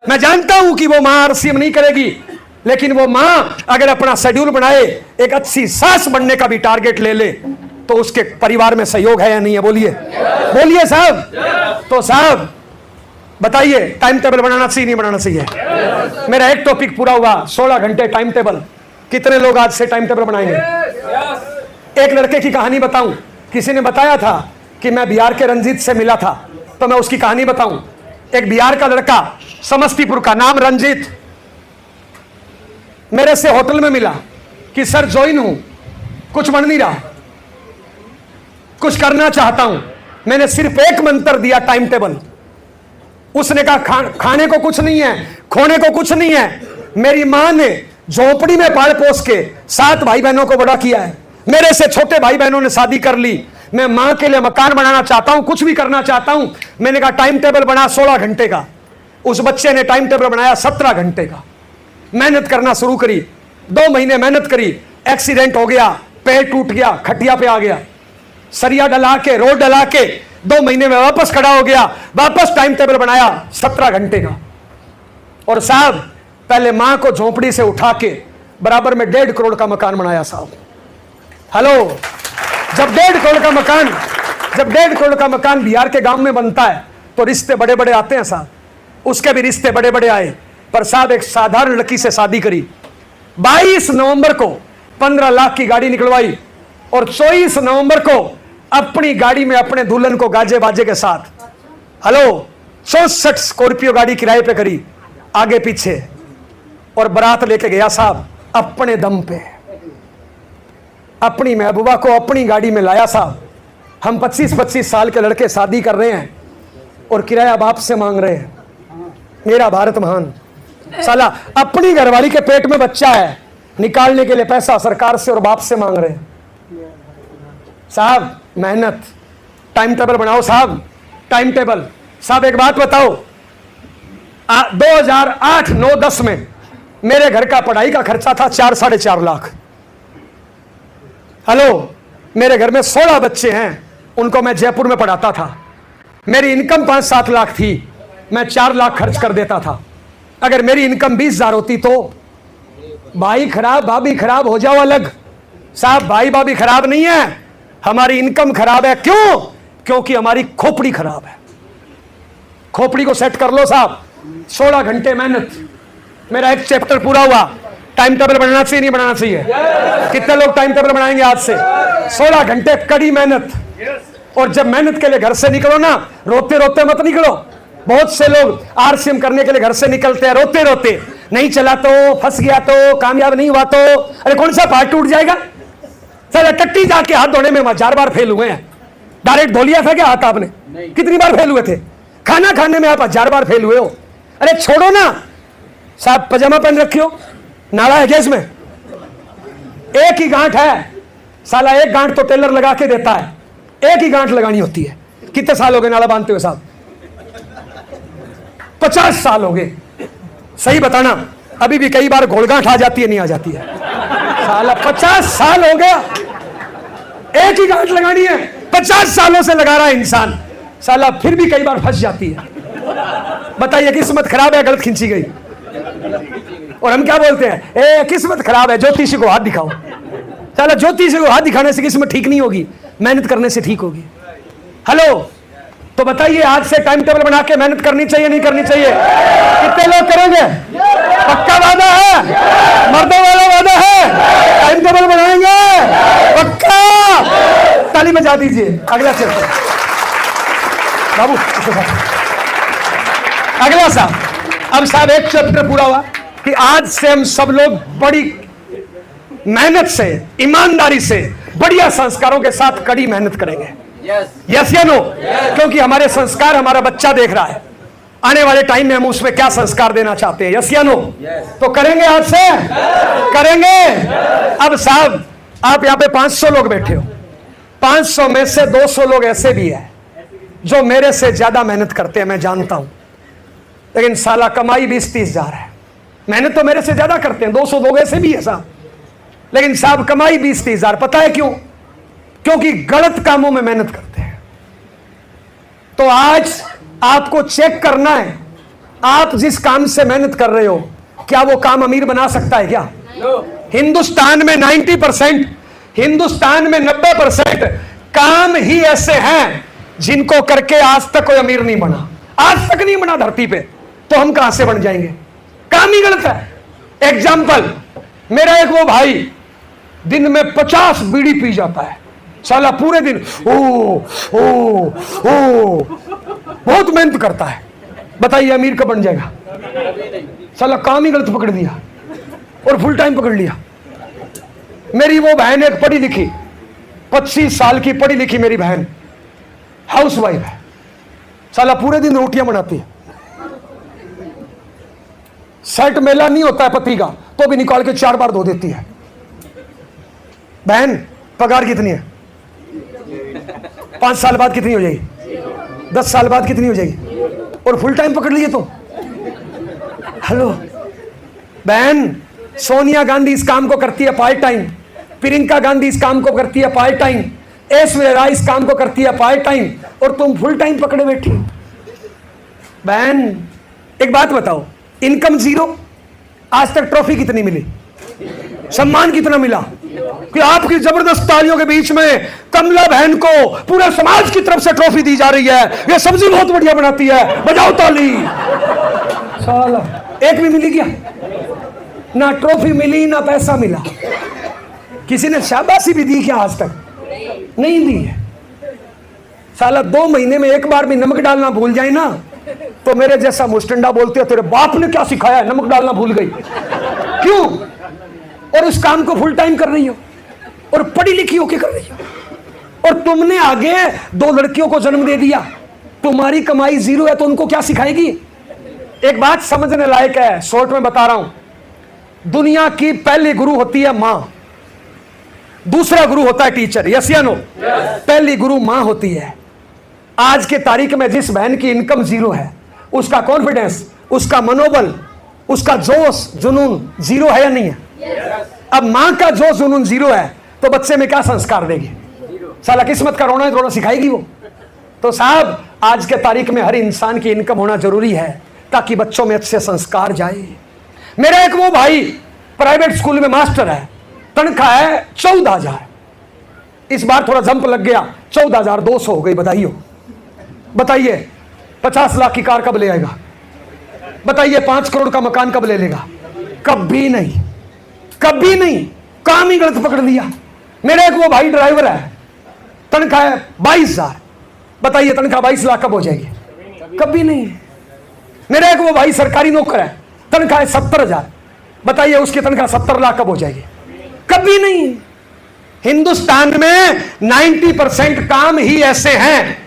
मैं जानता हूं कि वो मां आरसीएम नहीं करेगी, लेकिन वो मां अगर अपना शेड्यूल बनाए, एक अच्छी सास बनने का भी टारगेट ले ले, तो उसके परिवार में सहयोग है या नहीं है? बोलिए बोलिए साहब। तो साहब बताइए, टाइम टेबल बनाना चाहिए नहीं बनाना चाहिए? मेरा एक टॉपिक पूरा हुआ, 16 घंटे टाइम टेबल। कितने लोग आज से टाइम टेबल बनाएंगे? एक लड़के की कहानी बताऊं। किसी ने बताया था कि मैं बिहार के रंजीत से मिला था, तो मैं उसकी कहानी बताऊं। एक बिहार का लड़का, समस्तीपुर का, नाम रंजीत, मेरे से होटल में मिला कि सर ज्वाइन हूं, कुछ बन नहीं रहा, कुछ करना चाहता हूं। मैंने सिर्फ एक मंत्र दिया, टाइम टेबल। उसने कहा खाने को कुछ नहीं है, खोने को कुछ नहीं है। मेरी मां ने झोपड़ी में पाल पोस के 7 भाई बहनों को बड़ा किया है। मेरे से छोटे भाई बहनों ने शादी कर ली। मैं मां के लिए मकान बनाना चाहता हूं, कुछ भी करना चाहता हूं। मैंने कहा टाइम टेबल बना 16 घंटे का। उस बच्चे ने टाइम टेबल बनाया 17 घंटे का। मेहनत करना शुरू करी, 2 महीने मेहनत करी, एक्सीडेंट हो गया, पैर टूट गया, खटिया पे आ गया, सरिया डला के, रोड डला के 2 महीने में वापस खड़ा हो गया, वापस टाइम टेबल बनाया 17 घंटे का। और साहब पहले मां को झोंपड़ी से उठा के बराबर में 1.5 करोड़ का मकान बनाया साहब। हेलो, जब 1.5 करोड़ का मकान बिहार के गांव में बनता है तो रिश्ते बड़े बड़े आते हैं साहब। उसके भी रिश्ते बड़े बड़े आए, पर साहब एक साधारण लड़की से शादी करी। 22 नवंबर को 15 लाख की गाड़ी निकलवाई और 24 नवंबर को अपनी गाड़ी में अपने दुल्हन को गाजे बाजे के साथ, हेलो, 64 स्कॉर्पियो गाड़ी किराए पे करी, आगे पीछे, और बारात लेके गया साहब अपने दम पे। अपनी महबूबा को अपनी गाड़ी में लाया साहब। हम 25-25 साल के लड़के शादी कर रहे हैं और किराया बाप से मांग रहे हैं। मेरा भारत महान। साला अपनी घरवाली के पेट में बच्चा है, निकालने के लिए पैसा सरकार से और बाप से मांग रहे हैं। साहब मेहनत, टाइम टेबल बनाओ साहब, टाइम टेबल। साहब एक बात बताओ, 2008, 9, 10 में मेरे घर का पढ़ाई का खर्चा था 4-4.5 लाख। हेलो, मेरे घर में 16 बच्चे हैं, उनको मैं जयपुर में पढ़ाता था। मेरी इनकम 5-7 लाख थी, मैं 4 लाख खर्च कर देता था। अगर मेरी इनकम 20,000 होती तो भाई खराब भाभी खराब हो जाओ अलग। साहब भाई भाभी खराब नहीं है, हमारी इनकम खराब है। क्यों? क्योंकि हमारी खोपड़ी खराब है। खोपड़ी को सेट कर लो साहब। 16 घंटे मेहनत। मेरा एक चैप्टर पूरा हुआ। टाइम टेबल बनाना चाहिए नहीं बनाना चाहिए? कितने लोग टाइम टेबल बनाएंगे आज से? 16 घंटे कड़ी मेहनत। और जब मेहनत के लिए घर से निकलो ना, रोते रोते मत निकलो। बहुत से लोग आरसीएम करने के लिए घर से निकलते हैं रोते रोते, नहीं चला तो, फंस गया तो, कामयाब नहीं हुआ तो। अरे कौन सा पार्ट टूट जाएगा? सर टट्टी जाके हाथ धोने में 1000 बार फेल हुए हैं। डायरेक्ट धो लिया था क्या हाथ आपने? कितनी बार फेल हुए थे? खाना खाने में आप 1000 बार फेल हुए हो। अरे छोड़ो ना साहब, पजामा पहन रखियो, नाला है गैस में, एक ही गांठ है साला, एक गांठ तो टेलर लगा के देता है, एक ही गांठ लगानी होती है। कितने साल हो गए नाला बांधते हुए साहब? 50 साल हो गए। सही बताना, अभी भी कई बार घोड़गांठ आ जाती है, नहीं आ जाती है? साला 50 साल हो गया, एक ही गांठ लगानी है, 50 सालों से लगा रहा है इंसान, साला फिर भी कई बार फंस जाती है। बताइए किस्मत खराब है, गलत खींची गई। और हम क्या बोलते हैं? ए किस्मत खराब है, ज्योतिषी को हाथ दिखाओ। साला ज्योतिषी को हाथ दिखाने से किस्मत ठीक नहीं होगी, मेहनत करने से ठीक होगी। हेलो, तो बताइए आज से टाइम टेबल बना के मेहनत करनी चाहिए नहीं करनी चाहिए? कितने लोग करेंगे? पक्का वादा है? मर्दों वाला वादा है? टाइम टेबल बनाएंगे पक्का? ताली बजा दीजिए। अगला चैप्टर बाबू, अगला साहब। अब साहब एक चैप्टर पूरा हुआ कि आज से हम सब लोग बड़ी मेहनत से, ईमानदारी से, बढ़िया संस्कारों के साथ कड़ी मेहनत करेंगे। यस या नो? क्योंकि हमारे संस्कार हमारा बच्चा देख रहा है, आने वाले टाइम में हम उसमें क्या संस्कार देना चाहते हैं। यस या नो? तो करेंगे आज से, करेंगे। अब साहब आप यहाँ पे 500 लोग बैठे हो, 500 में से 200 लोग ऐसे भी है जो मेरे से ज्यादा मेहनत करते हैं, मैं जानता हूं, लेकिन साला कमाई 20-30 हजार है। मेहनत तो मेरे से ज्यादा करते हैं, 200 लोग ऐसे भी है साहब, लेकिन साहब कमाई 20-30 हजार। पता है क्यों? क्योंकि गलत कामों में मेहनत करते हैं। तो आज आपको चेक करना है आप जिस काम से मेहनत कर रहे हो, क्या वो काम अमीर बना सकता है क्या? हिंदुस्तान में 90%, हिंदुस्तान में 90% काम ही ऐसे हैं जिनको करके आज तक कोई अमीर नहीं बना, आज तक नहीं बना धरती पे, तो हम कहां से बन जाएंगे? काम ही गलत है। एग्जाम्पल, मेरा एक वो भाई दिन में 50 बीड़ी पी जाता है, साला पूरे दिन ओ ओ ओ बहुत मेहनत करता है, बताइए अमीर कब बन जाएगा? साला काम ही गलत पकड़ दिया और फुल टाइम पकड़ लिया। मेरी वो बहन एक पढ़ी लिखी, 25 साल की पढ़ी लिखी मेरी बहन, हाउस वाइफ है, साला पूरे दिन रोटियां बनाती है, शर्ट मेला नहीं होता है पति का तो भी निकाल के 4 बार धो देती है। बहन पगार कितनी है? 5 साल बाद कितनी हो जाएगी? 10 साल बाद कितनी हो जाएगी? और फुल टाइम पकड़ लिए तो। हेलो बहन, सोनिया गांधी इस काम को करती है पार्ट टाइम, प्रियंका गांधी इस काम को करती है पार्ट टाइम, ऐश्वर्या राय इस काम को करती है पार्ट टाइम, और तुम फुल टाइम पकड़े बैठी। बहन एक बात बताओ, इनकम जीरो, आज तक ट्रॉफी कितनी मिली, सम्मान कितना मिला? कि आपकी जबरदस्त तालियों के बीच में कमला बहन को पूरे समाज की तरफ से ट्रॉफी दी जा रही है, ये सब्जी बहुत बढ़िया बनाती है, बजाओ ताली। साला एक भी मिली क्या? ना ट्रॉफी मिली ना पैसा मिला। किसी ने शाबाशी भी दी क्या आज तक? नहीं दी है। साला 2 महीने में एक बार भी नमक डालना भूल जाए ना तो मेरे जैसा मुस्टंडा बोलते हो तेरे बाप ने क्या सिखाया, नमक डालना भूल गई। क्यों? और उस काम को फुल टाइम कर रही हो और पढ़ी लिखी होके कर रही हो, और तुमने आगे 2 लड़कियों को जन्म दे दिया, तुम्हारी कमाई जीरो है तो उनको क्या सिखाएगी? एक बात समझने लायक है, शॉर्ट में बता रहा हूं। दुनिया की पहली गुरु होती है मां, दूसरा गुरु होता है टीचर, यस या नो? पहली गुरु मां होती है। आज के तारीख में जिस बहन की इनकम जीरो है, उसका कॉन्फिडेंस, उसका मनोबल, उसका जोश जुनून जीरो है या नहीं है? अब मां का जोश जुनून जीरो है तो बच्चे में क्या संस्कार देगी? साला किस्मत का रोना धोना सिखाएगी वो। तो साहब आज के तारीख में हर इंसान की इनकम होना जरूरी है ताकि बच्चों में अच्छे संस्कार जाए। मेरा एक वो भाई प्राइवेट स्कूल में मास्टर है, तनख्वाह है 14,000, इस बार थोड़ा जंप लग गया, 14,200 हो गई। बताइए 50 लाख की कार कब ले आएगा? बताइए 5 करोड़ का मकान कब ले लेगा? कभी नहीं, कभी नहीं। काम ही गलत पकड़ लिया। मेरा एक वो भाई ड्राइवर है, तनख्वाह है 22,000, बताइए तनख्वाह 22 लाख कब हो जाएगी? कभी नहीं। मेरा एक वो भाई सरकारी नौकर है, तनख्वाह है 70,000, बताइए उसकी तनख्वाह 70 लाख कब हो जाएगी? कभी नहीं। हिंदुस्तान में 90% काम ही ऐसे हैं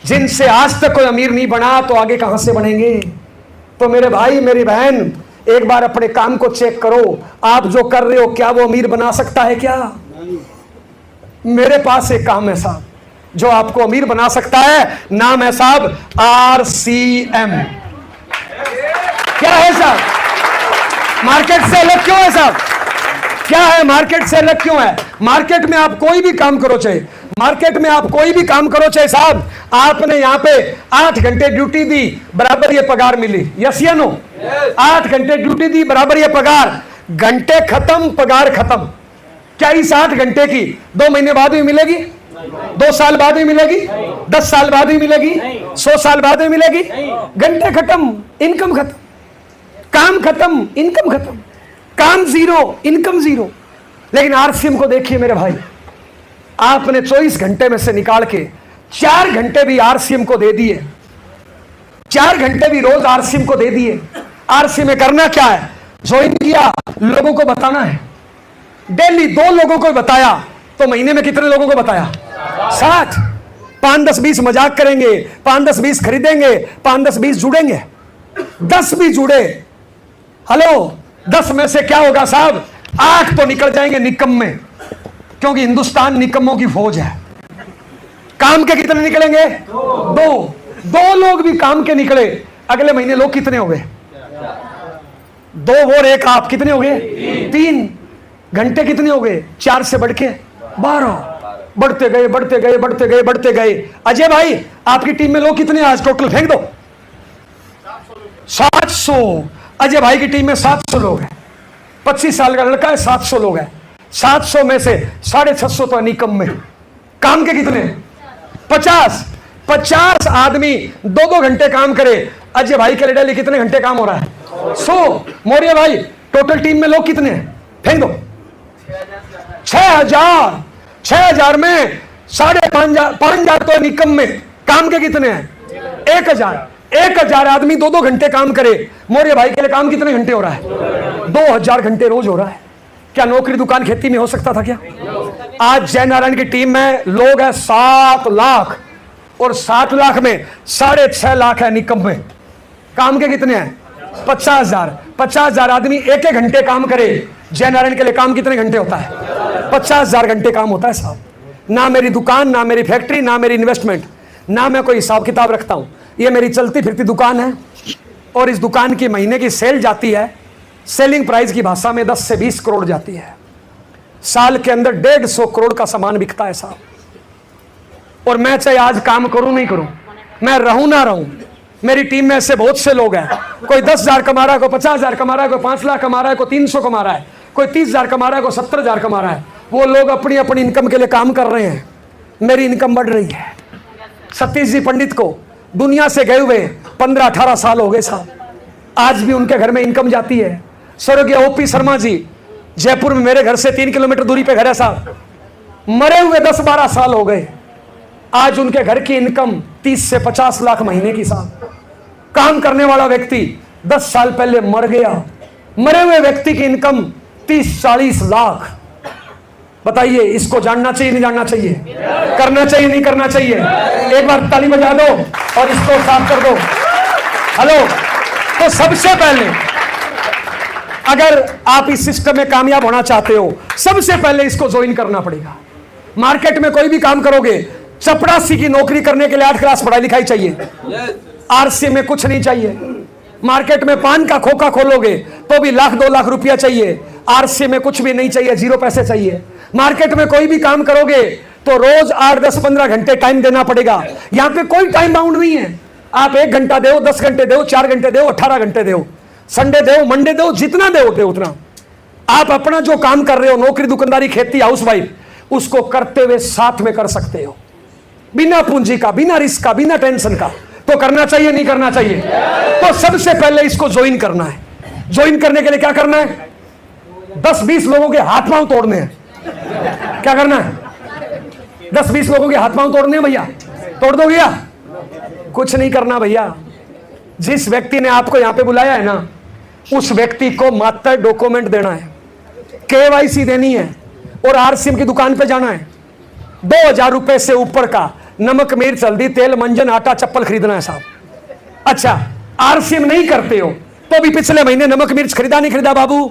जिनसे आज तक कोई अमीर नहीं बना, तो आगे कहां से बनेंगे? तो मेरे भाई मेरी बहन, एक बार अपने काम को चेक करो, आप जो कर रहे हो क्या वो अमीर बना सकता है क्या? मेरे पास एक काम है साहब जो आपको अमीर बना सकता है, नाम है साहब RCM। क्या है साहब? मार्केट से अलग क्यों है साहब? क्या है मार्केट से अलग क्यों है? मार्केट में आप कोई भी काम करो चाहे, मार्केट में आप कोई भी काम करो चाहे साहब, आपने यहां पे 8 घंटे ड्यूटी दी, बराबर ये पगार मिली, यस या नो? 8 घंटे ड्यूटी दी, बराबर ये पगार, घंटे खत्म पगार खत्म। क्या इस 8 घंटे की 2 महीने बाद भी मिलेगी? 2 साल बाद भी मिलेगी? 10 साल बाद भी मिलेगी? 100 साल बाद भी मिलेगी? घंटे खत्म, इनकम खत्म, काम खत्म, इनकम खत्म, काम जीरो, इनकम जीरो। लेकिन RCM को देखिए मेरे भाई, आपने 24 घंटे में से निकाल के 4 घंटे भी RCM को दे दिए, 4 घंटे भी रोज RCM को दे दिए। RCM में करना क्या है? ज्वाइन किया, लोगों को बताना है, डेली 2 लोगों को बताया तो महीने में कितने लोगों को बताया? 60। 5, 10, 20 मजाक करेंगे, 5, 10, 20 खरीदेंगे, 5, 10, 20 जुड़ेंगे, 10 भी जुड़े, हेलो 10 में से क्या होगा साहब? 8 तो निकल जाएंगे निकम्मे, क्योंकि हिंदुस्तान निकम्मों की फौज है। काम के कितने निकलेंगे? 2 लोग भी काम के निकले, अगले महीने लोग कितने हो गए? 2 और 1 आप, कितने हो गए? 3 घंटे कितने हो गए? 4 से बढ़ के 12, बढ़ते गए बढ़ते गए बढ़ते गए बढ़ते गए। अजय भाई आपकी टीम में लोग कितने आज टोटल? फेंक दो 700। अजय भाई की टीम में 700 लोग हैं, 25 साल का लड़का है, 700 लोग हैं। 700 में से 650 तो निकम में। काम के कितने? 50 आदमी 2-2 घंटे काम करे। अजय भाई के लिए कितने घंटे काम हो रहा है? 100। मौर्य भाई टोटल टीम में लोग कितने हैं? फेंक दो। 6000। 6000 में 5,500 तो निकम में। काम के कितने हैं? 1000। 1000 आदमी 2-2 घंटे काम करे। मौर्य भाई के लिए काम कितने घंटे हो रहा है? 2000 घंटे रोज हो रहा है। क्या नौकरी दुकान खेती में हो सकता था क्या? आज जय नारायण की टीम में लोग है 7 लाख, और 7 लाख में 6.5 लाख है निकम में। काम के कितने हैं? 50,000। 50,000 आदमी 1-1 घंटे काम करे। जय नारायण के लिए काम कितने घंटे होता है? 50,000 घंटे काम होता है साहब। ना मेरी दुकान, ना मेरी फैक्ट्री, ना मेरी इन्वेस्टमेंट, ना मैं कोई हिसाब किताब रखता हूं। ये मेरी चलती फिरती दुकान है, और इस दुकान की महीने की सेल जाती है, सेलिंग प्राइस की भाषा में 10 से 20 करोड़ जाती है। साल के अंदर 150 करोड़ का सामान बिकता है साहब। और मैं चाहे आज काम करूं नहीं करूं, मैं रहूं ना रहूं, मेरी टीम में ऐसे बहुत से लोग हैं। कोई 10,000 कमा रहा है, कोई 50,000 कमा रहा है, कोई 5 लाख कमा रहा है, कोई 300 कमा रहा है, कोई 30,000 कमा रहा है, कोई 70,000 कमा रहा है। वो लोग अपनी अपनी इनकम के लिए काम कर रहे हैं। मेरी इनकम बढ़ रही है। सतीश जी पंडित को दुनिया से गए हुए 15-18 साल हो गए साहब, आज भी उनके घर में इनकम जाती है। स्वर्गीय ओपी शर्मा जी जयपुर में मेरे घर से 3 किलोमीटर दूरी पे घर है साहब, मरे हुए 10-12 साल हो गए। आज उनके घर की इनकम 30 से 50 लाख महीने की साहब। काम करने वाला व्यक्ति 10 साल पहले मर गया। मरे हुए व्यक्ति की इनकम 30-40 लाख। बताइए, इसको जानना चाहिए नहीं जानना चाहिए? करना चाहिए नहीं करना चाहिए? एक बार ताली बजा दो और इसको साफ कर दो। हेलो। तो सबसे पहले अगर आप इस सिस्टम में कामयाब होना चाहते हो, सबसे पहले इसको ज्वाइन करना पड़ेगा। मार्केट में कोई भी काम करोगे, चपरासी की नौकरी करने के लिए 8 क्लास पढ़ाई लिखाई चाहिए। आरसी में कुछ नहीं चाहिए। मार्केट में पान का खोखा खोलोगे तो भी 1-2 लाख रुपया चाहिए। आरसी में कुछ भी नहीं चाहिए, 0 पैसे चाहिए। मार्केट में कोई भी काम करोगे तो रोज 8, 10, 15 घंटे टाइम देना पड़ेगा। यहां पे कोई टाइम बाउंड नहीं है। आप 1 घंटा दो, 10 घंटे दो, 4 घंटे दो, 18 घंटे दो, संडे दो, मंडे दो, जितना दो उतना। आप अपना जो काम कर रहे हो, नौकरी, दुकानदारी, खेती, हाउसवाइफ, उसको करते हुए साथ में कर सकते हो, बिना पूंजी का, बिना रिस्क का, बिना टेंशन का। तो करना चाहिए नहीं करना चाहिए? तो सबसे पहले इसको ज्वाइन करना है। ज्वाइन करने के लिए क्या करना है? 10-20 लोगों के हाथ पांव तोड़ने हैं। क्या करना है? 10-20 लोगों के हाथ पांव तोड़ने हैं भैया। तोड़ दो भैया? कुछ नहीं करना भैया। जिस व्यक्ति ने आपको यहां पे बुलाया है ना, उस व्यक्ति को मात्र डॉक्यूमेंट देना है, केवाईसी देनी है, और आरसीएम की दुकान पे जाना है। 2,000 रुपए से ऊपर का नमक, मिर्च, हल्दी, तेल, मंजन, आटा, चप्पल खरीदना है साहब। अच्छा, आरसीएम नहीं करते हो तो भी पिछले महीने नमक मिर्च खरीदा नहीं खरीदा बाबू?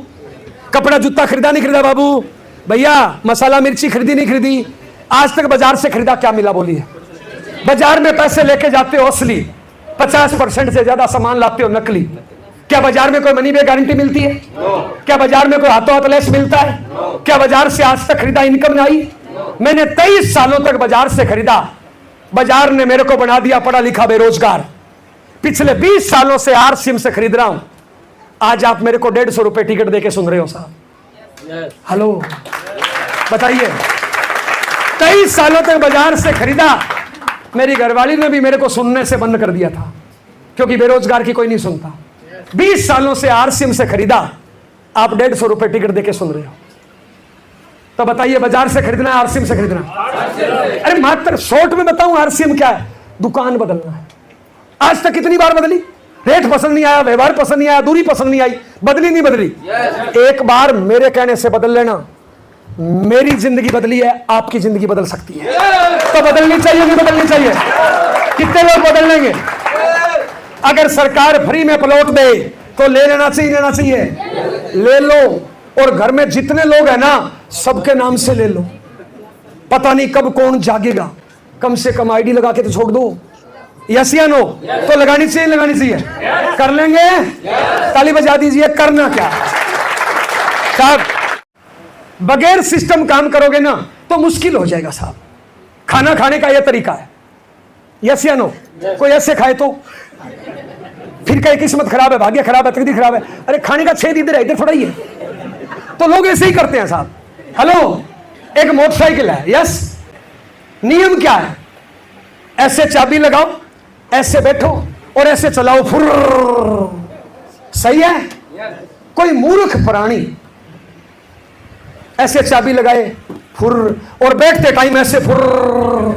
कपड़ा जूता खरीदा नहीं खरीदा बाबू? भैया मसाला मिर्ची खरीदी नहीं खरीदी? आज तक बाजार से खरीदा क्या मिला बोलिए? बाजार में पैसे लेके जाते हो असली, 50% से ज्यादा सामान लाते हो नकली। क्या बाजार में कोई मनी बैग गारंटी मिलती है? क्या बाजार में कोई हाथों हाथ लेस मिलता है? क्या बाजार से आज तक खरीदा इनकम नहीं आई? मैंने 23 सालों तक बाजार से खरीदा, बाजार ने मेरे को बना दिया पढ़ा लिखा बेरोजगार। पिछले 20 सालों से आरसीएम से खरीद रहा हूं। आज आप मेरे को 150 रुपए टिकट देके सुन रहे हो साहब। हेलो, बताइए। 23 सालों तक बाजार से खरीदा। मेरी घरवाली ने भी मेरे को सुनने से बंद कर दिया था, क्योंकि बेरोजगार की कोई नहीं सुनता। 20 सालों से आरसीएम से खरीदा, आप 150 रुपए टिकट देके सुन रहे हो। तो बताइए, बाजार से खरीदना है आरसीएम से खरीदना? अरे मात्र शॉर्ट में बताऊं आरसीएम क्या है? दुकान बदलना है। आज तक कितनी बार बदली? रेट पसंद नहीं आया, व्यवहार पसंद नहीं आया, दूरी पसंद नहीं आई, बदली नहीं बदली? एक बार मेरे कहने से बदल लेना। मेरी जिंदगी बदली है, आपकी जिंदगी बदल सकती है। तो बदलनी चाहिए नहीं बदलनी चाहिए? कितने लोग बदल लेंगे? अगर सरकार फ्री में प्लॉट दे तो ले लेना चाहिए, लेना चाहिए? ले लो। और घर में जितने लोग हैं ना, सबके नाम से ले लो। पता नहीं कब कौन जागेगा। कम से कम आईडी लगा के तो छोड़ दो। यस या नो? तो लगानी चाहिए, लगानी चाहिए? कर लेंगे? ताली बजा दीजिए। करना क्या साहब? बगैर सिस्टम काम करोगे ना तो मुश्किल हो जाएगा साहब। खाना खाने का यह तरीका है। यस या नो? कोई ऐसे खाए तो फिर कहे किस्मत खराब है, भाग्य खराब है, तकदीर खराब है। अरे खाने का छेद इधर है, इधर थोड़ा ही है। तो लोग ऐसे ही करते हैं साहब। हेलो, एक मोटरसाइकिल है, यस, नियम क्या है? ऐसे चाबी लगाओ, ऐसे बैठो और ऐसे चलाओ, फुर्र, सही है? कोई मूर्ख प्राणी ऐसे चाबी लगाए, फुर्र, और बैठते टाइम ऐसे फुर्र।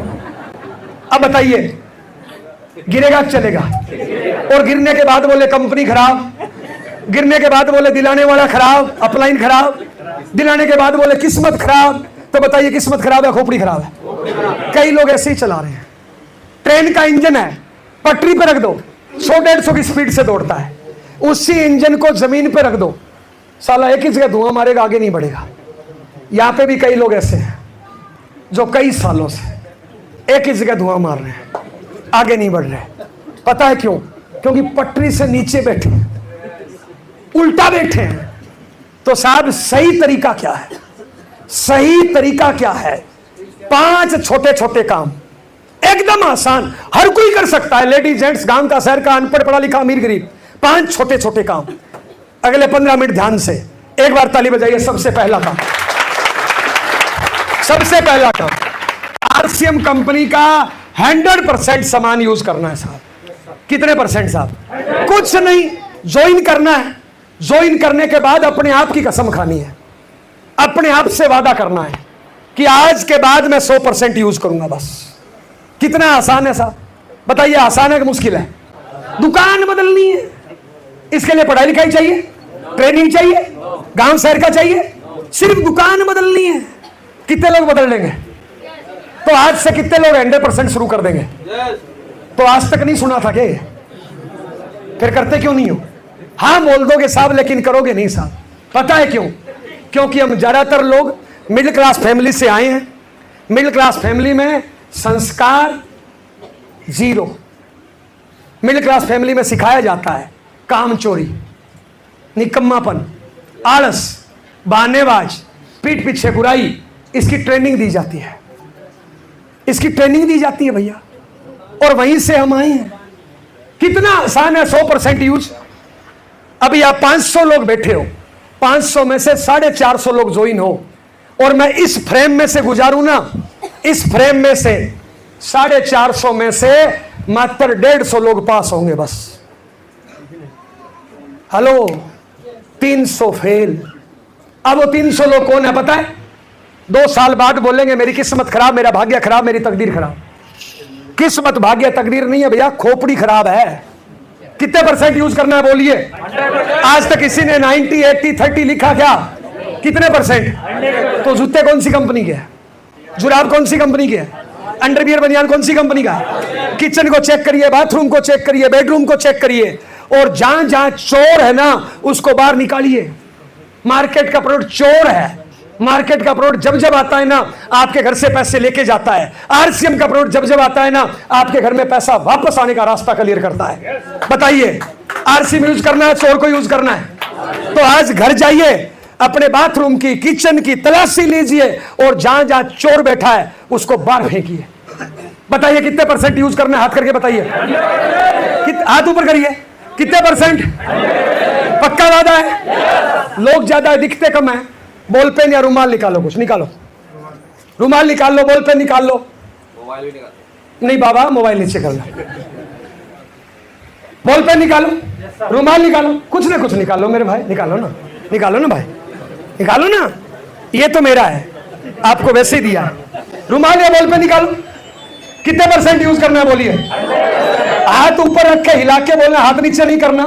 अब बताइए, गिरेगा चलेगा? और गिरने के बाद बोले कंपनी खराब, गिरने के बाद बोले दिलाने वाला खराब, अपलाइन खराब, दिलाने के बाद बोले किस्मत खराब। तो बताइए, किस्मत खराब है, खोपड़ी खराब है? कई लोग ऐसे ही चला रहे हैं। ट्रेन का इंजन है, पटरी पे रख दो, 100-150 की स्पीड से दौड़ता है। उसी इंजन को जमीन पे रख दो, साला एक ही जगह धुआं मारेगा, आगे नहीं बढ़ेगा। यहां पे भी कई लोग ऐसे हैं जो कई सालों से एक ही जगह धुआं मार रहे हैं, आगे नहीं बढ़ रहे। पता है क्यों? क्योंकि पटरी से नीचे बैठे, उल्टा बैठे हैं। तो साहब, सही तरीका क्या है? सही तरीका क्या है? 5 छोटे छोटे काम, एकदम आसान, हर कोई कर सकता है, लेडीज जेंट्स, गांव का, शहर का, अनपढ़ पढ़ा लिखा, अमीर गरीब। 5 छोटे छोटे काम, अगले 15 मिनट ध्यान से एक बार ताली बजाइए। सबसे पहला काम, सबसे पहला काम, आरसीएम कंपनी का 100% सामान यूज करना है साहब। कितने परसेंट साहब? कुछ नहीं, ज्वाइन करना है। ज्वाइन करने के बाद अपने आप की कसम खानी है, अपने आप से वादा करना है कि आज के बाद मैं 100% यूज करूंगा। बस कितना आसान है साहब? बताइए, आसान है कि मुश्किल है? दुकान बदलनी है, इसके लिए पढ़ाई लिखाई चाहिए, ट्रेनिंग चाहिए, गांव शहर का चाहिए, सिर्फ दुकान बदलनी है। कितने लोग बदल लेंगे? तो आज से कितने लोग 100% शुरू कर देंगे? तो आज तक नहीं सुना था क्या? फिर करते क्यों नहीं हो? हाँ बोल दोगे साहब, लेकिन करोगे नहीं साहब। पता है क्यों? क्योंकि हम ज्यादातर लोग मिडिल क्लास फैमिली से आए हैं। मिडिल क्लास फैमिली में संस्कार जीरो। मिडिल क्लास फैमिली में सिखाया जाता है काम चोरी, निकम्मापन, आलस, बहानेबाज, पीठ पीछे बुराई। इसकी ट्रेनिंग दी जाती है, इसकी ट्रेनिंग दी जाती है भैया, और वहीं से हम आए हैं। कितना आसान है 100% यूज। अभी आप 500 लोग बैठे हो, 500 में से 450 लोग ज्वाइन हो, और मैं इस फ्रेम में से गुजारूं ना, इस फ्रेम में से 450 में से मात्र 150 लोग पास होंगे बस। Hello, 300 fail. अब वो 300 लोग कौन है पता है? 2 साल बाद बोलेंगे मेरी किस्मत खराब, मेरा भाग्य खराब, मेरी तकदीर खराब। किस्मत भाग्य तकदीर नहीं है भैया, खोपड़ी खराब है। कितने परसेंट यूज करना है बोलिए? आज तक किसी ने 90, 80, 30 लिखा क्या? कितने परसेंट? तो जूते कौन सी कंपनी के हैं? जुराब कौन सी कंपनी के हैं? अंडरवियर बनियान कौन सी कंपनी का है? किचन को चेक करिए, बाथरूम को चेक करिए, बेडरूम को चेक करिए, और जहां जहां चोर है ना उसको बाहर निकालिए। मार्केट का प्रोडक्ट चोर है। मार्केट का प्रोडक्ट जब जब आता है ना आपके घर से पैसे लेके जाता है। आरसीएम का प्रोडक्ट जब जब आता है ना आपके घर में पैसा वापस आने का रास्ता क्लियर करता है। बताइए, आरसीएम यूज करना है, चोर को यूज करना है? तो आज घर जाइए, अपने बाथरूम की, किचन की तलाशी लीजिए, और जहां जहां चोर बैठा है उसको बाहर फेंकिए। बताइए कितने परसेंट यूज करना है? हाथ करके बताइए, हाथ ऊपर करिए। कितने परसेंट? पक्का वादा है? लोग ज्यादा दिखते कम है। बॉल पेन या रुमाल निकालो, कुछ निकालो, रुमाल निकाल लो, बॉल पेन निकाल लो। मोबाइल भी निकालो। नहीं बाबा, मोबाइल नीचे कर लो। बॉल पेन निकालो, रुमाल निकालो, कुछ ना कुछ निकालो मेरे भाई, निकालो ना, निकालो ना भाई, निकालो ना। ये तो मेरा है, आपको वैसे ही दिया। रुमाल या बॉल पेन निकालो। कितने परसेंट यूज करना है बोलिए? हाथ ऊपर रख के हिला के बोलना, हाथ नीचे नहीं करना।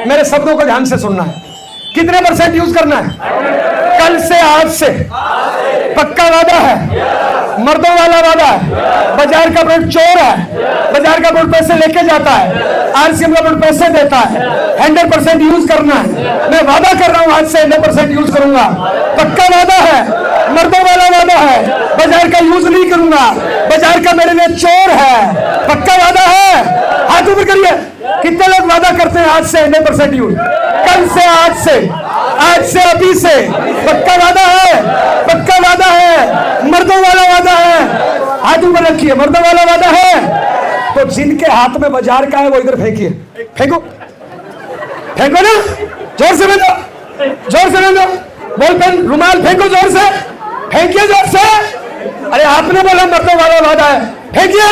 मेरे शब्दों को ध्यान से सुनना है। कितने परसेंट यूज करना है? कल से, आज से पक्का वादा है, मर्दों वाला वादा है। बाजार का प्रोडक्ट चोर है, बाजार का प्रोडक्ट पैसे लेके जाता है, आरसीएम का प्रोडक्ट पैसे देता है। 100% यूज करना है। मैं वादा कर रहा हूं आज से 100% यूज करूंगा। पक्का वादा है, मर्दों वाला वादा है, बाजार का यूज नहीं करूंगा। बाजार का मेरे लिए चोर है। पक्का वादा है? हाथ ऊपर करिए। कितने लोग वादा करते हैं आज से 100% यूज? कल से, आज से, आज से, अभी से। पक्का वादा है, पक्का वादा है, मर्दों वाला वादा है। हाथ ऊपर रखिए, मर्दों वाला वादा है। तो जिनके हाथ में बाजार का है वो इधर फेंकिए, फेंको, फेंको ना, जोर से फेंको, जोर से फेंको। बॉल पेन रुमाल फेंको जोर से, फेंकिए जोर से। अरे आपने बोला मर्दों वाला वादा है, फेंकिए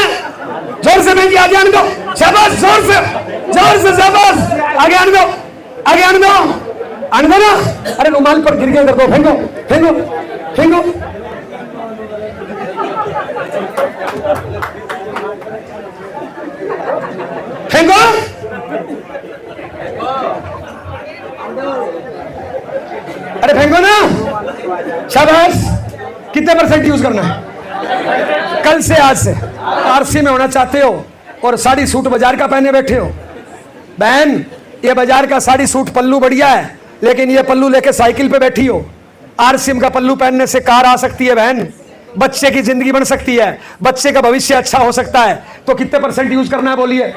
जोर से, फेंकिए, आगे आने दो, शाबाश, जोर से शाबाश, आगे आने दो, आगे आने दो, आने दो ना। अरे रुमाल पर गिर गया, कर दो, फेंको फेंको फेंको। फेंको, अरे फेंको ना, शाबाश। कितने परसेंट यूज करना है? कल से, आज से आरसी में होना चाहते हो और साड़ी सूट बाजार का पहने बैठे हो, बहन ये बाजार का साड़ी सूट पल्लू बढ़िया है, लेकिन ये पल्लू लेके साइकिल पे बैठी हो। आरसीएम का पल्लू पहनने से कार आ सकती है बहन, बच्चे की जिंदगी बन सकती है, बच्चे का भविष्य अच्छा हो सकता है। तो कितने परसेंट यूज करना है बोलिए?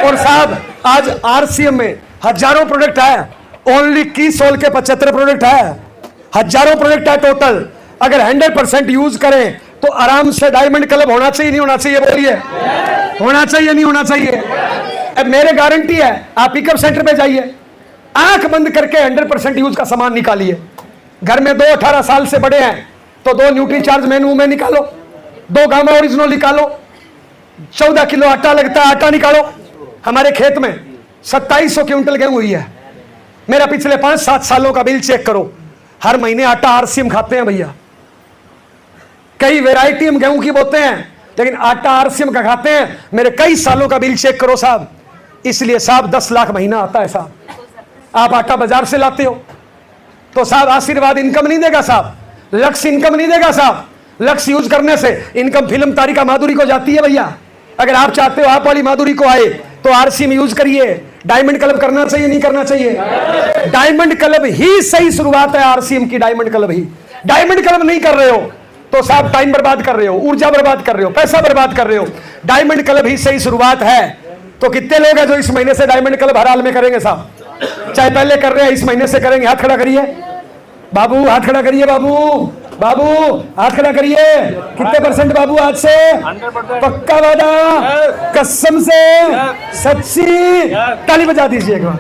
और साहब आज आरसीएम में हजारों प्रोडक्ट है, ओनली की सोल के 75 प्रोडक्ट है, हजारों प्रोडक्ट है टोटल। अगर 100% यूज करें तो आराम से डायमंड क्लब होना चाहिए, नहीं होना चाहिए बोलिए? होना चाहिए, नहीं होना चाहिए? अब मेरे गारंटी है, आप पिकअप सेंटर पे जाइए, आंख बंद करके 100% यूज का सामान निकालिए। घर में 2 18 साल से बड़े हैं तो 2 न्यूट्री चार्ज मेनू में निकालो, 2 गामा ओरिजिनल निकालो, 14 किलो आटा लगता है, आटा निकालो। हमारे खेत में 2700 क्विंटल गेहूं हुई है। मेरा पिछले 5-7 सालों का बिल चेक करो, हर महीने आटा आरसीएम खाते हैं भैया। कई वैरायटी हम गेहूं की बोते हैं, लेकिन आटा आरसीएम का खाते हैं। मेरे कई सालों का बिल चेक करो साहब। इसलिए साहब 10 लाख महीना आता है साहब। आप आटा बाजार से लाते हो तो साहब आशीर्वाद इनकम नहीं देगा साहब, लक्ष्य इनकम नहीं देगा साहब। लक्ष्य यूज करने से इनकम फिल्म तारिका माधुरी को जाती है भैया। अगर आप चाहते हो आप वाली माधुरी को आए तो आरसीएम यूज करिए। डायमंड क्लब करना चाहिए, नहीं करना चाहिए? डायमंड क्लब ही सही शुरुआत है आरसीएम की, डायमंड क्लब ही। डायमंड क्लब नहीं कर रहे हो तो साहब टाइम बर्बाद कर रहे हो, ऊर्जा बर्बाद कर रहे हो, पैसा बर्बाद कर रहे हो। डायमंड क्लब ही सही शुरुआत है। तो कितने लोग हैं जो इस महीने से डायमंड क्लब हर हाल में करेंगे साहब? चाहे पहले कर रहे हैं, इस महीने से करेंगे। हाथ खड़ा करिए बाबू, हाथ खड़ा करिए बाबू, बाबू हाथ खड़ा करिए। कितने परसेंट बाबू? आज से 100%। पक्का वादा, कसम से, सच्ची? ताली बजा दीजिए एक बार।